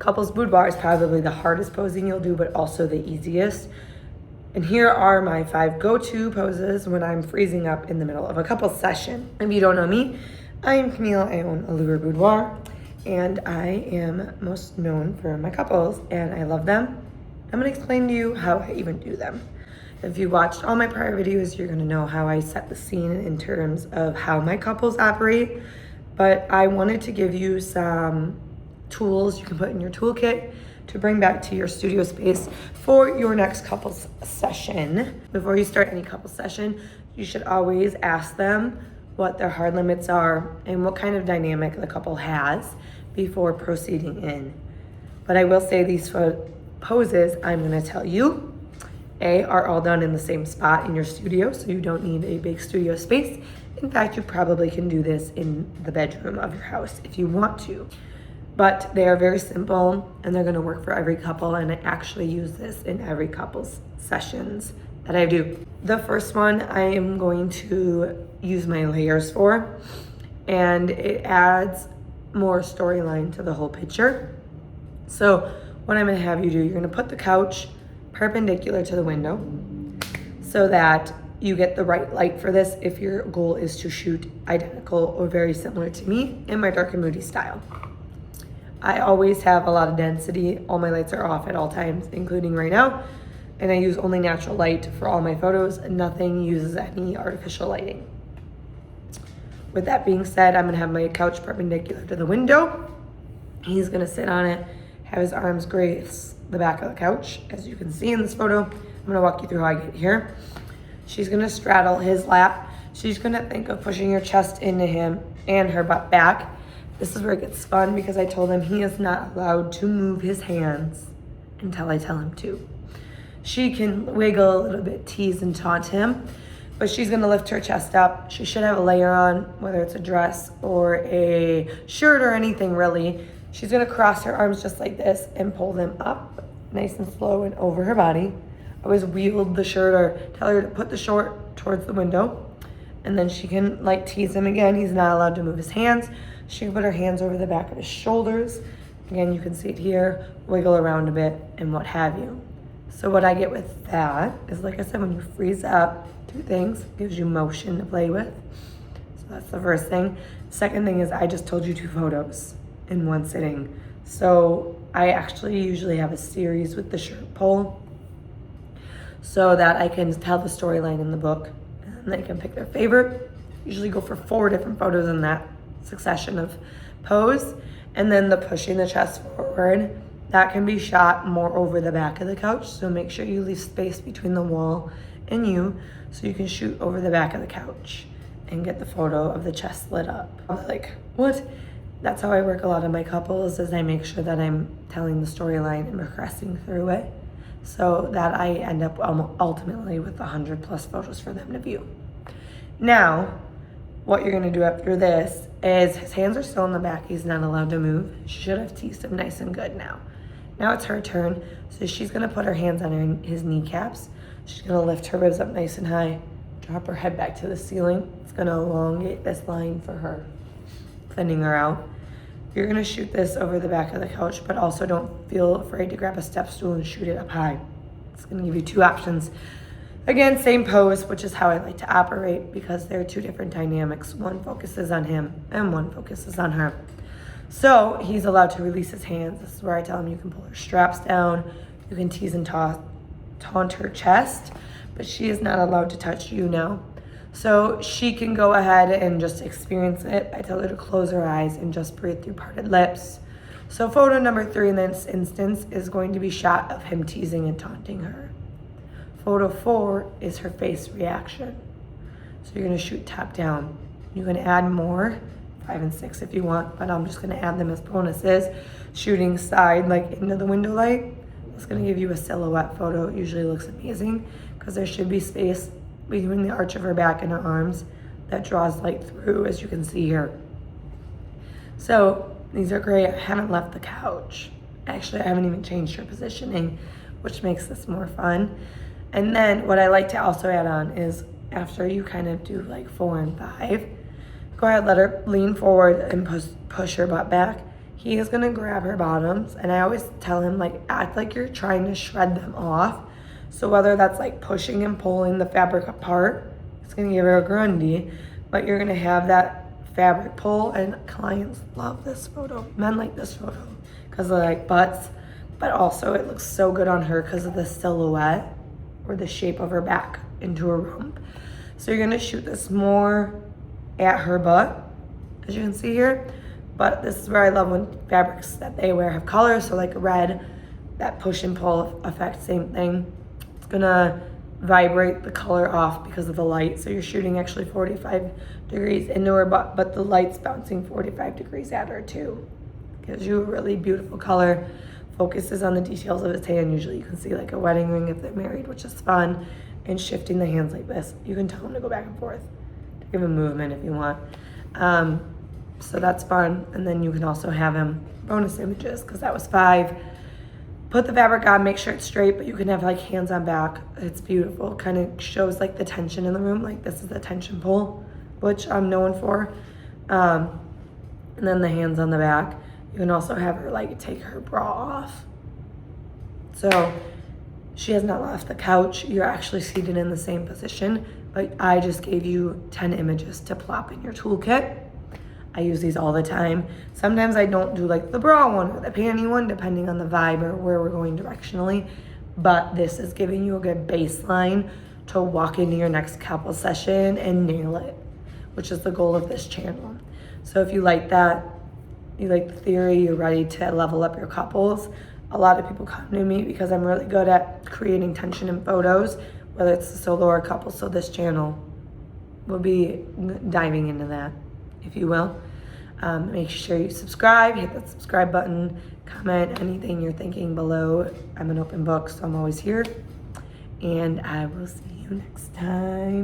Couples boudoir is probably the hardest posing you'll do, but also the easiest. And here are my 5 go-to poses when I'm freezing up in the middle of a couples session. If you don't know me, I am Camille. I own Allure Boudoir, and I am most known for my couples, and I love them. I'm gonna explain to you how I even do them. If you watched all my prior videos, you're gonna know how I set the scene in terms of how my couples operate. But I wanted to give you some tools you can put in your toolkit to bring back to your studio space for your next couples session. Before you start any couples session, you should always ask them what their hard limits are and what kind of dynamic the couple has before proceeding in. But I will say these poses I'm gonna tell you are all done in the same spot in your studio, so you don't need a big studio space. In fact, you probably can do this in the bedroom of your house if you want to. But they are very simple and they're gonna work for every couple, and I actually use this in every couple's sessions that I do. The first one I am going to use my layers for, and it adds more storyline to the whole picture. So what I'm gonna have you do, you're gonna put the couch perpendicular to the window so that you get the right light for this if your goal is to shoot identical or very similar to me in my dark and moody style. I always have a lot of density. All my lights are off at all times, including right now, and I use only natural light for all my photos, and nothing uses any artificial lighting. With that being said, I'm gonna have my couch perpendicular to the window. He's gonna sit on it, have his arms grace the back of the couch. As you can see in this photo, I'm gonna walk you through how I get here. She's gonna straddle his lap. She's gonna think of pushing your chest into him and her butt back. This is where it gets fun because I told him he is not allowed to move his hands until I tell him to. She can wiggle a little bit, tease and taunt him, but she's gonna lift her chest up. She should have a layer on, whether it's a dress or a shirt or anything really. She's gonna cross her arms just like this and pull them up nice and slow and over her body. I always wield the shirt or tell her to put the short towards the window, and then she can like tease him again. He's not allowed to move his hands. She can put her hands over the back of his shoulders. Again, you can see it here, wiggle around a bit and what have you. So what I get with that is, like I said, when you freeze up, 2 things, gives you motion to play with. So that's the first thing. Second thing is I just told you 2 photos in one sitting. So I actually usually have a series with the shirt pull so that I can tell the storyline in the book, and they can pick their favorite. Usually go for 4 different photos in that succession of pose. And then the pushing the chest forward, that can be shot more over the back of the couch. So make sure you leave space between the wall and you so you can shoot over the back of the couch and get the photo of the chest lit up. Like, what? That's how I work a lot of my couples, is I make sure that I'm telling the storyline and progressing through it so that I end up ultimately with 100+ photos for them to view. Now, what you're gonna do after this is his hands are still in the back. He's not allowed to move. She should have teased him nice and good now. Now it's her turn. So she's gonna put her hands on his kneecaps. She's gonna lift her ribs up nice and high, drop her head back to the ceiling. It's gonna elongate this line for her, thinning her out. You're gonna shoot this over the back of the couch, but also don't feel afraid to grab a step stool and shoot it up high. It's gonna give you 2 options. Again, same pose, which is how I like to operate because there are 2 different dynamics. One focuses on him and one focuses on her. So he's allowed to release his hands. This is where I tell him you can pull her straps down, you can tease and taunt her chest, but she is not allowed to touch you now. So she can go ahead and just experience it. I tell her to close her eyes and just breathe through parted lips. So photo number 3 in this instance is going to be shot of him teasing and taunting her. Photo 4 is her face reaction. So you're gonna shoot top down. You can add more, 5 and 6 if you want, but I'm just gonna add them as bonuses. Shooting side, like into the window light. It's gonna give you a silhouette photo. It usually looks amazing because there should be space between the arch of her back and her arms that draws light through, as you can see here. So these are great. I haven't left the couch. Actually, I haven't even changed her positioning, which makes this more fun. And then what I like to also add on is after you kind of do like 4 and 5, go ahead, let her lean forward and push her butt back. he is gonna grab her bottoms, and I always tell him, like, act like you're trying to shred them off. So whether that's like pushing and pulling the fabric apart, it's gonna give her a grundy, but you're gonna have that fabric pull, and clients love this photo. Men like this photo because of like butts, but also it looks so good on her because of the silhouette or the shape of her back into her rump. So you're gonna shoot this more at her butt, as you can see here. But this is where I love when fabrics that they wear have colors. So like red, that push and pull effect, same thing. It's gonna vibrate the color off because of the light. So you're shooting actually 45 degrees into her butt, but the light's bouncing 45 degrees at her too. Gives you a really beautiful color. Focuses on the details of his hand. Usually you can see like a wedding ring if they're married, which is fun. And shifting the hands like this. You can tell him to go back and forth to give him movement if you want. So that's fun. And then you can also have him bonus images because that was 5. Put the fabric on, make sure it's straight, but you can have like hands on back. It's beautiful. Kind of shows like the tension in the room. Like this is the tension pull, which I'm known for. And then the hands on the back. You can also have her like take her bra off. So she has not left the couch. You're actually seated in the same position, but I just gave you 10 images to plop in your toolkit. I use these all the time. Sometimes I don't do like the bra one or the panty one, depending on the vibe or where we're going directionally. But this is giving you a good baseline to walk into your next couple session and nail it, which is the goal of this channel. So if you like that, you like the theory, you're ready to level up your couples. A lot of people come to me because I'm really good at creating tension in photos, whether it's a solo or a couple. So this channel will be diving into that, if you will. Make sure you subscribe, hit that subscribe button, comment anything you're thinking below. I'm an open book, so I'm always here. And I will see you next time.